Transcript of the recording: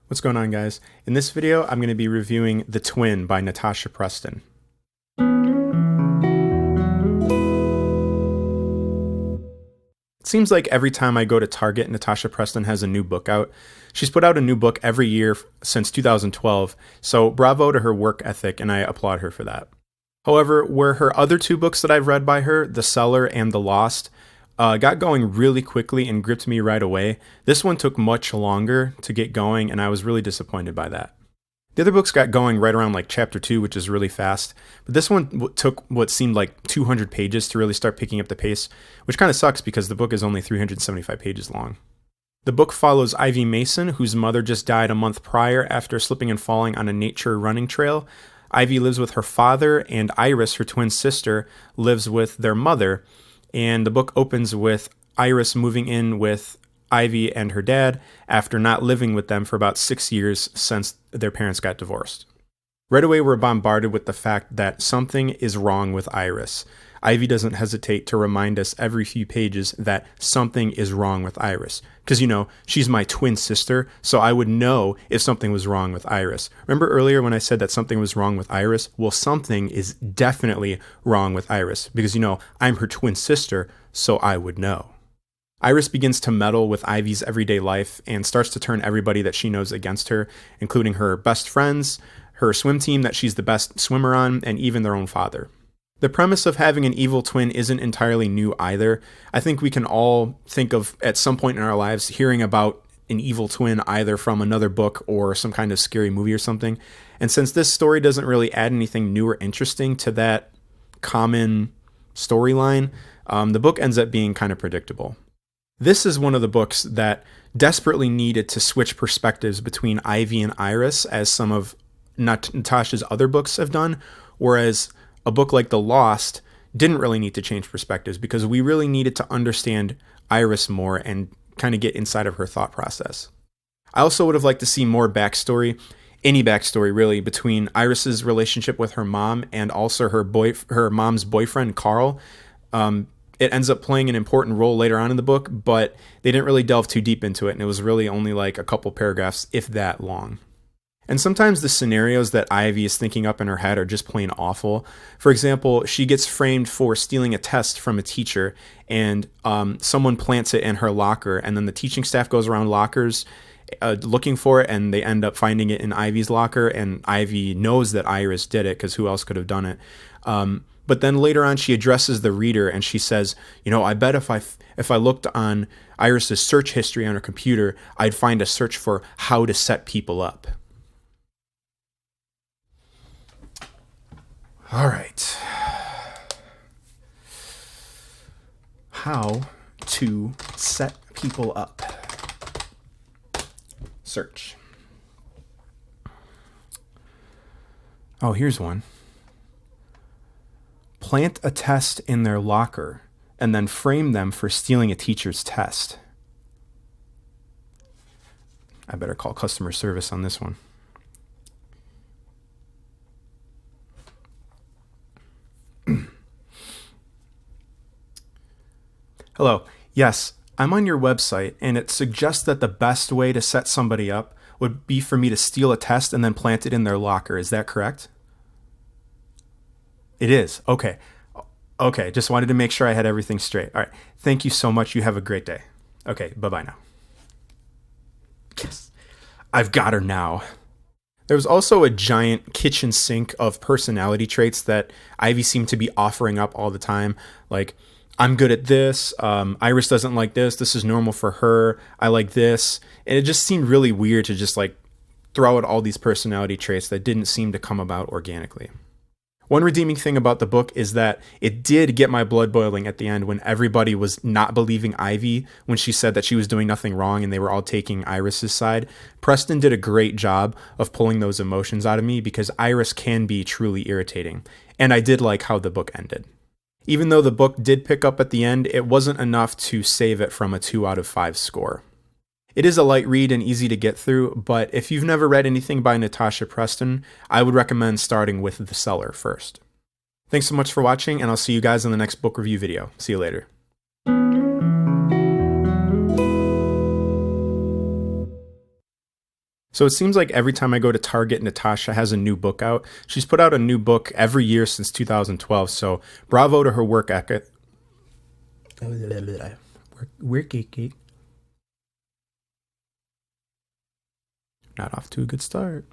What's going on, guys? In this video, I'm going to be reviewing The Twin by Natasha Preston. It seems like every time I go to Target, Natasha Preston has a new book out. She's put out a new book every year since 2012, so bravo to her work ethic, and I applaud her for that. However, where her other two books that I've read by her, The Cellar and The Lost, got going really quickly and gripped me right away, this one took much longer to get going, and I was really disappointed by that. The other books got going right around like chapter 2, which is really fast, but this one took what seemed like 200 pages to really start picking up the pace, which kind of sucks because the book is only 375 pages long. The book follows Ivy Mason, whose mother just died a month prior after slipping and falling on a nature running trail. Ivy lives with her father, and Iris, her twin sister, lives with their mother, and the book opens with Iris moving in with Ivy and her dad after not living with them for about 6 years since their parents got divorced. Right away, we're bombarded with the fact that something is wrong with Iris. Ivy doesn't hesitate to remind us every few pages that something is wrong with Iris. Because, she's my twin sister, so I would know if something was wrong with Iris. Remember earlier when I said that something was wrong with Iris? Well, something is definitely wrong with Iris. Because, I'm her twin sister, so I would know. Iris begins to meddle with Ivy's everyday life and starts to turn everybody that she knows against her, including her best friends, her swim team that she's the best swimmer on, and even their own father. The premise of having an evil twin isn't entirely new either. I think we can all think of, at some point in our lives, hearing about an evil twin either from another book or some kind of scary movie or something. And since this story doesn't really add anything new or interesting to that common storyline, the book ends up being kind of predictable. This is one of the books that desperately needed to switch perspectives between Ivy and Iris, as some of Natasha's other books have done, whereas a book like The Lost didn't really need to change perspectives because we really needed to understand Iris more and kind of get inside of her thought process. I also would have liked to see more backstory, any backstory really, between Iris's relationship with her mom and also her mom's boyfriend, Carl. It ends up playing an important role later on in the book, but they didn't really delve too deep into it, and it was really only like a couple paragraphs, if that long. And sometimes the scenarios that Ivy is thinking up in her head are just plain awful. For example, she gets framed for stealing a test from a teacher, and someone plants it in her locker, and then the teaching staff goes around lockers looking for it, and they end up finding it in Ivy's locker, and Ivy knows that Iris did it, because who else could have done it? But then later on, she addresses the reader and she says, I bet if I looked on Iris's search history on her computer, I'd find a search for how to set people up. All right. How to set people up. Search. Oh, here's one. Plant a test in their locker and then frame them for stealing a teacher's test. I better call customer service on this one. Hello. Yes, I'm on your website, and it suggests that the best way to set somebody up would be for me to steal a test and then plant it in their locker. Is that correct? It is. Okay. Okay. Just wanted to make sure I had everything straight. All right. Thank you so much. You have a great day. Okay. Bye-bye now. Yes. I've got her now. There was also a giant kitchen sink of personality traits that Ivy seemed to be offering up all the time. Like, I'm good at this. Iris doesn't like this. This is normal for her. I like this. And it just seemed really weird to just throw out all these personality traits that didn't seem to come about organically. One redeeming thing about the book is that it did get my blood boiling at the end when everybody was not believing Ivy when she said that she was doing nothing wrong and they were all taking Iris's side. Preston did a great job of pulling those emotions out of me because Iris can be truly irritating, and I did like how the book ended. Even though the book did pick up at the end, it wasn't enough to save it from a 2 out of 5 score. It is a light read and easy to get through, but if you've never read anything by Natasha Preston, I would recommend starting with The Cellar first. Thanks so much for watching, and I'll see you guys in the next book review video. See you later. So it seems like every time I go to Target, Natasha has a new book out. She's put out a new book every year since 2012. So bravo to her work ethic. Work ethic. Not off to a good start.